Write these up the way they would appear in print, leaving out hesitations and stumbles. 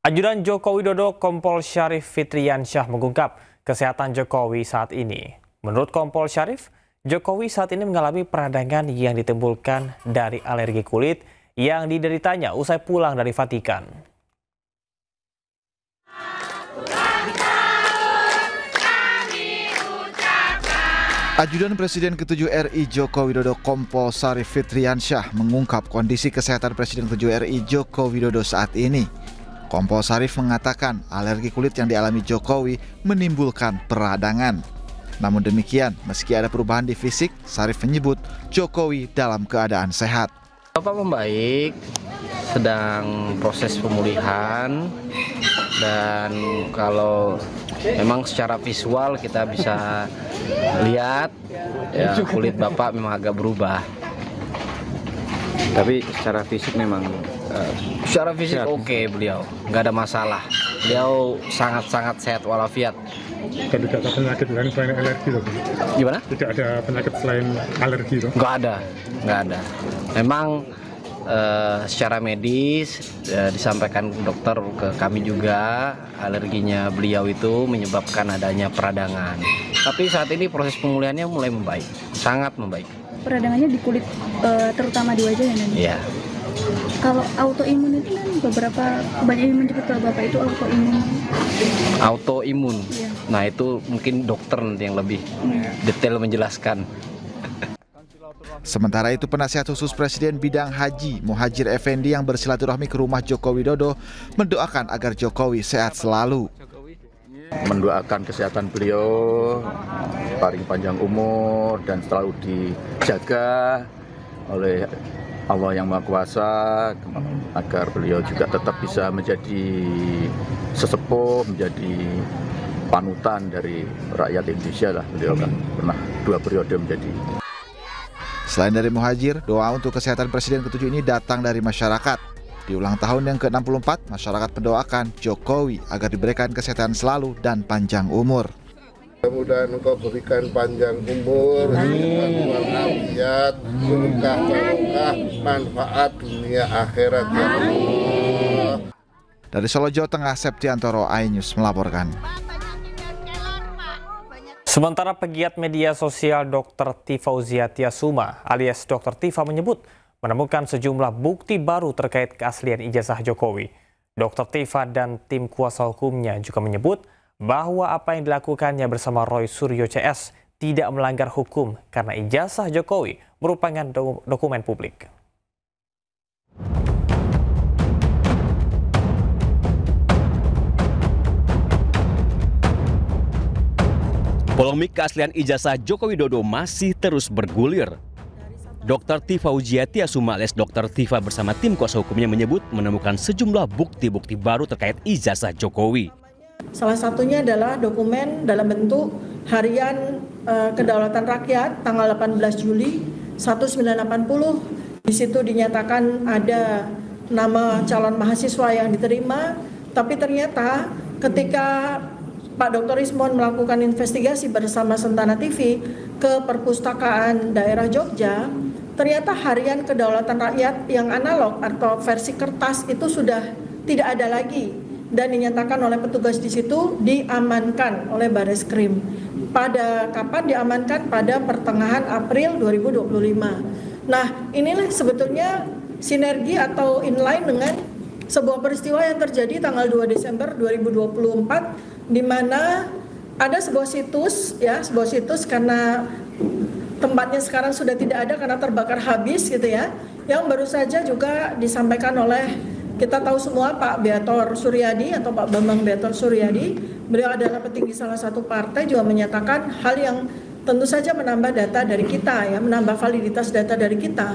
Ajudan Joko Widodo Kompol Syarif Fitriansyah mengungkap kesehatan Jokowi saat ini. Menurut Kompol Syarif, Jokowi saat ini mengalami peradangan yang ditimbulkan dari alergi kulit yang dideritanya usai pulang dari Vatikan. Ajudan Presiden ke-7 RI Joko Widodo Kompol Syarif Fitriansyah mengungkap kondisi kesehatan Presiden ke-7 RI Joko Widodo saat ini. Kompol Syarif mengatakan alergi kulit yang dialami Jokowi menimbulkan peradangan. Namun demikian, meski ada perubahan di fisik, Syarif menyebut Jokowi dalam keadaan sehat. Bapak membaik, sedang proses pemulihan, dan kalau memang secara visual kita bisa lihat ya, kulit Bapak memang agak berubah. Tapi secara fisik memang secara fisik oke, beliau nggak ada masalah. Beliau sangat-sangat sehat walafiat. Dan tidak ada penyakit lain selain alergi loh. Gimana? Tidak ada penyakit selain alergi loh. Nggak ada. Memang secara medis disampaikan dokter ke kami juga alerginya beliau itu menyebabkan adanya peradangan. Tapi saat ini proses pemulihannya mulai membaik, sangat membaik. Peradangannya di kulit, terutama di wajah ya nanti? Iya. Kalau autoimun itu kan banyak yang menyebut kalau Bapak itu autoimun. Autoimun. Iya. Nah itu mungkin dokter nanti yang lebih detail menjelaskan. Sementara itu, penasihat khusus Presiden bidang Haji Muhajir Effendi yang bersilaturahmi ke rumah Joko Widodo mendoakan agar Jokowi sehat selalu. mendoakan kesehatan beliau, paling panjang umur dan selalu dijaga oleh Allah yang Maha Kuasa agar beliau juga tetap bisa menjadi sesepuh, menjadi panutan dari rakyat Indonesia lah. Beliau kan pernah 2 periode menjadi. Selain dari Muhajir, doa untuk kesehatan Presiden ke-7 ini datang dari masyarakat. Di ulang tahun yang ke-64, masyarakat mendoakan Jokowi agar diberikan kesehatan selalu dan panjang umur. Mudah-mudahan Engkau berikan panjang umur, walafiat, berkah, manfaat dunia akhirat ya Allah. Dari Solo, Jawa Tengah, Septiantoro, iNews melaporkan. Sementara pegiat media sosial Dr. Tifauziah Tiasuma alias Dr. Tifa menyebut menemukan sejumlah bukti baru terkait keaslian ijazah Jokowi. Dr. Tifa dan tim kuasa hukumnya juga menyebut bahwa apa yang dilakukannya bersama Roy Suryo CS tidak melanggar hukum karena ijazah Jokowi merupakan dokumen publik. Polemik keaslian ijazah Joko Widodo masih terus bergulir. Dr. Tifauziah Tiasuma alias Dr. Tifa bersama tim kuasa hukumnya menyebut menemukan sejumlah bukti-bukti baru terkait ijazah Jokowi. Salah satunya adalah dokumen dalam bentuk harian Kedaulatan Rakyat tanggal 18 Juli 1980. Di situ dinyatakan ada nama calon mahasiswa yang diterima, tapi ternyata ketika Pak Dr. Ismon melakukan investigasi bersama Sentana TV ke Perpustakaan Daerah Jogja, ternyata harian Kedaulatan Rakyat yang analog atau versi kertas itu sudah tidak ada lagi dan dinyatakan oleh petugas di situ diamankan oleh Bareskrim. Pada kapan diamankan? Pada pertengahan April 2025. Nah, inilah sebetulnya sinergi atau inline dengan sebuah peristiwa yang terjadi tanggal 2 Desember 2024 di mana ada sebuah situs karena tempatnya sekarang sudah tidak ada karena terbakar habis gitu ya, yang baru saja juga disampaikan oleh kita tahu semua Pak Beator Suryadi atau Pak Bambang Beator Suryadi. Beliau adalah petinggi salah satu partai, juga menyatakan hal yang tentu saja menambah data dari kita ya, menambah validitas data dari kita,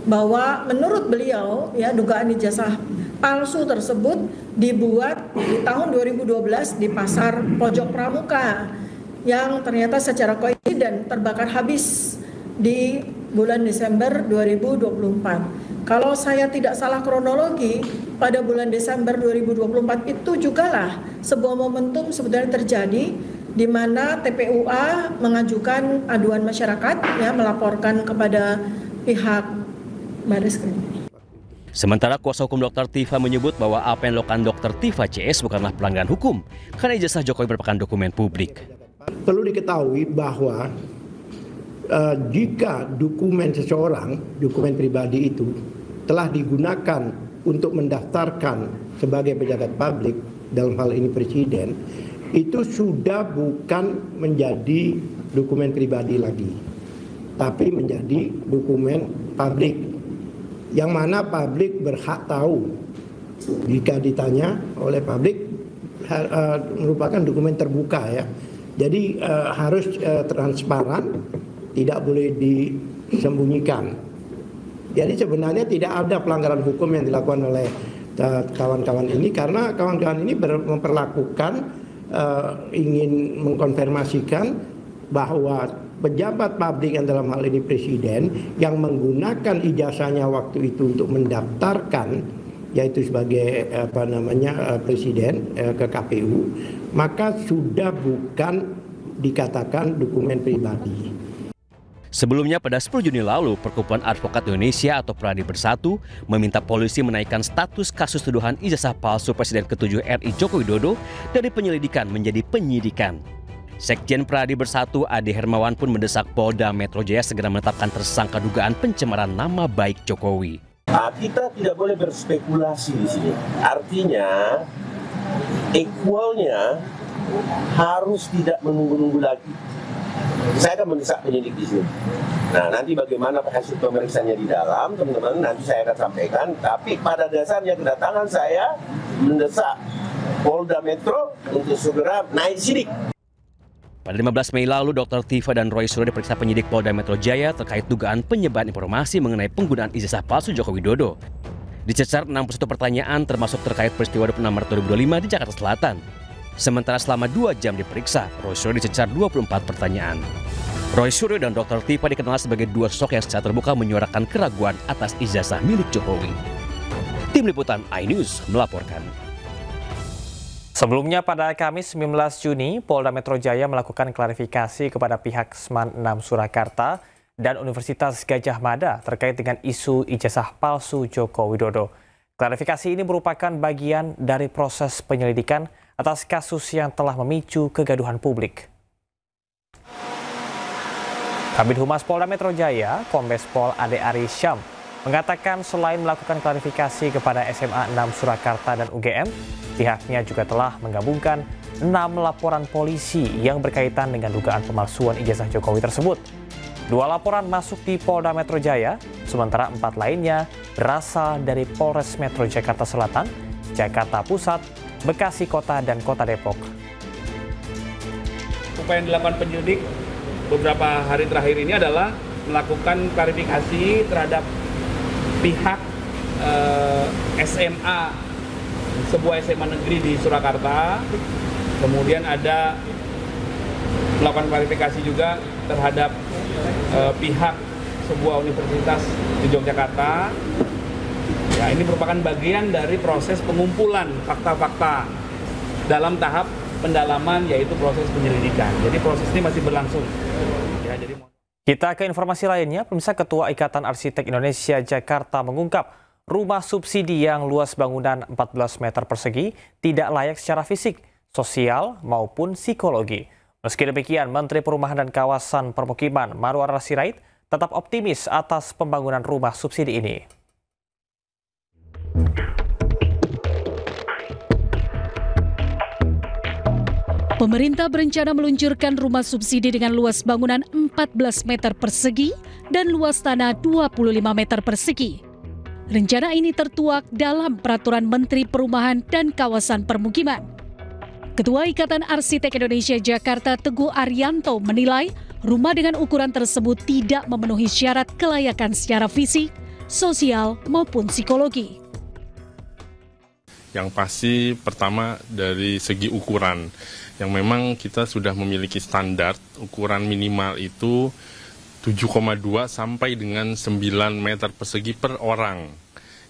bahwa menurut beliau ya dugaan ijazah palsu tersebut dibuat di tahun 2012 di pasar Pojok Pramuka yang ternyata secara koinsiden terbakar habis di bulan Desember 2024. Kalau saya tidak salah kronologi, pada bulan Desember 2024 itu jugalah sebuah momentum sebenarnya terjadi di mana TPUA mengajukan aduan masyarakat ya, melaporkan kepada pihak Bareskrim. Sementara kuasa hukum Dr. Tifa menyebut bahwa apa yang dilakukan Dr. Tifa CS bukanlah pelanggaran hukum karena ijazah Jokowi merupakan dokumen publik. Perlu diketahui bahwa jika dokumen seseorang, dokumen pribadi itu telah digunakan untuk mendaftarkan sebagai pejabat publik, dalam hal ini presiden, itu sudah bukan menjadi dokumen pribadi lagi, tapi menjadi dokumen publik. Yang mana publik berhak tahu jika ditanya oleh publik, merupakan dokumen terbuka ya. Jadi harus transparan, tidak boleh disembunyikan. Jadi sebenarnya tidak ada pelanggaran hukum yang dilakukan oleh kawan-kawan ini, karena kawan-kawan ini memperlakukan, ingin mengkonfirmasikan bahwa pejabat publik yang dalam hal ini presiden yang menggunakan ijazahnya waktu itu untuk mendaftarkan, yaitu sebagai presiden ke KPU, maka sudah bukan dikatakan dokumen pribadi. Sebelumnya pada 10 Juni lalu, Perkumpulan Advokat Indonesia atau Pradi Bersatu meminta polisi menaikkan status kasus tuduhan ijazah palsu Presiden ke-7 RI Joko Widodo dari penyelidikan menjadi penyidikan. Sekjen Pradi Bersatu Ade Hermawan pun mendesak Polda Metro Jaya segera menetapkan tersangka dugaan pencemaran nama baik Jokowi. Kita tidak boleh berspekulasi di sini. Artinya, equalnya harus tidak menunggu-nunggu lagi. Saya akan mendesak penyidik di sini. Nah, nanti bagaimana hasil pemeriksaannya di dalam, teman-teman, nanti saya akan sampaikan. Tapi pada dasarnya kedatangan saya mendesak Polda Metro untuk segera naik sidik. Pada 15 Mei lalu, Dr. Tifa dan Roy Suryo diperiksa penyidik Polda Metro Jaya terkait dugaan penyebaran informasi mengenai penggunaan ijazah palsu Joko Widodo. Dicecar 61 pertanyaan termasuk terkait peristiwa 26 Maret 2025 di Jakarta Selatan. Sementara selama 2 jam diperiksa, Roy Suryo dicecar 24 pertanyaan. Roy Suryo dan Dr. Tifa dikenal sebagai dua sosok yang secara terbuka menyuarakan keraguan atas ijazah milik Jokowi. Tim Liputan iNews melaporkan. Sebelumnya pada Kamis 19 Juni, Polda Metro Jaya melakukan klarifikasi kepada pihak Seman 6 Surakarta dan Universitas Gadjah Mada terkait dengan isu ijazah palsu Joko Widodo. Klarifikasi ini merupakan bagian dari proses penyelidikan atas kasus yang telah memicu kegaduhan publik. Kabid Humas Polda Metro Jaya, Kombes Pol Ade Ari Syam, mengatakan selain melakukan klarifikasi kepada SMA 6 Surakarta dan UGM, pihaknya juga telah menggabungkan 6 laporan polisi yang berkaitan dengan dugaan pemalsuan ijazah Jokowi tersebut. 2 laporan masuk di Polda Metro Jaya, sementara 4 lainnya berasal dari Polres Metro Jakarta Selatan, Jakarta Pusat, Bekasi Kota, dan Kota Depok. Upaya yang dilakukan penyidik beberapa hari terakhir ini adalah melakukan klarifikasi terhadap pihak SMA, sebuah SMA negeri di Surakarta. Kemudian ada melakukan klarifikasi juga terhadap pihak sebuah universitas di Yogyakarta. Ya, ini merupakan bagian dari proses pengumpulan fakta-fakta dalam tahap pendalaman, yaitu proses penyelidikan. Jadi proses ini masih berlangsung. Ya, Kita ke informasi lainnya, pemirsa. Ketua Ikatan Arsitek Indonesia Jakarta mengungkap rumah subsidi yang luas bangunan 14 meter persegi tidak layak secara fisik, sosial maupun psikologi. Meski demikian, Menteri Perumahan dan Kawasan Permukiman Marwar Sirait tetap optimis atas pembangunan rumah subsidi ini. Pemerintah berencana meluncurkan rumah subsidi dengan luas bangunan 14 meter persegi dan luas tanah 25 meter persegi. Rencana ini tertuak dalam Peraturan Menteri Perumahan dan Kawasan Permukiman. Ketua Ikatan Arsitek Indonesia Jakarta Teguh Arianto menilai rumah dengan ukuran tersebut tidak memenuhi syarat kelayakan secara fisik, sosial, maupun psikologi. Yang pasti pertama dari segi ukuran, yang memang kita sudah memiliki standar ukuran minimal itu 7,2 sampai dengan 9 meter persegi per orang.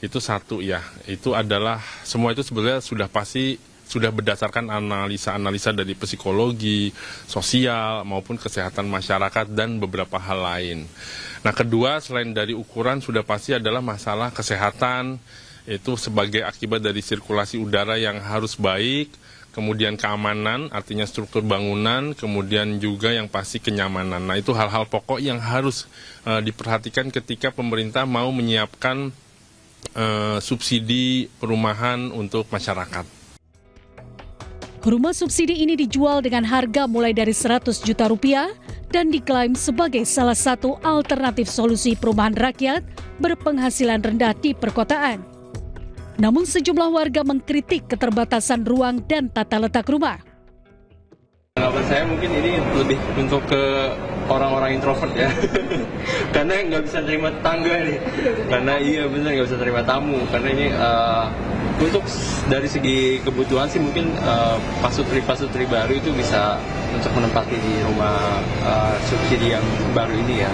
Itu satu ya, itu adalah semua itu sebenarnya sudah pasti sudah berdasarkan analisa-analisa dari psikologi, sosial, maupun kesehatan masyarakat dan beberapa hal lain. Nah, kedua, selain dari ukuran sudah pasti adalah masalah kesehatan, itu sebagai akibat dari sirkulasi udara yang harus baik, kemudian keamanan, artinya struktur bangunan, kemudian juga yang pasti kenyamanan. Nah, itu hal-hal pokok yang harus diperhatikan ketika pemerintah mau menyiapkan subsidi perumahan untuk masyarakat. Rumah subsidi ini dijual dengan harga mulai dari 100 juta rupiah dan diklaim sebagai salah satu alternatif solusi perumahan rakyat berpenghasilan rendah di perkotaan. Namun sejumlah warga mengkritik keterbatasan ruang dan tata letak rumah. Pendapat saya mungkin ini lebih untuk ke orang-orang introvert ya. Karena nggak bisa terima tetangga nih. Karena iya benar nggak bisa terima tamu. Karena ini untuk dari segi kebutuhan sih mungkin pasutri baru itu bisa untuk menempati di rumah subsidi yang baru ini ya.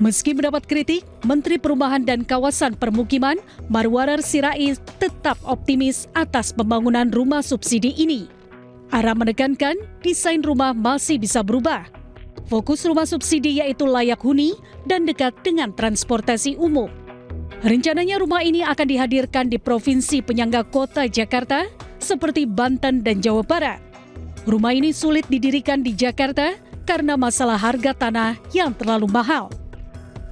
Meski mendapat kritik, Menteri Perumahan dan Kawasan Permukiman Marwarar Sirait tetap optimis atas pembangunan rumah subsidi ini. Ara menekankan desain rumah masih bisa berubah. Fokus rumah subsidi yaitu layak huni dan dekat dengan transportasi umum. Rencananya rumah ini akan dihadirkan di provinsi penyangga kota Jakarta seperti Banten dan Jawa Barat. Rumah ini sulit didirikan di Jakarta karena masalah harga tanah yang terlalu mahal.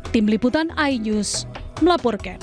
Tim Liputan iNews melaporkan.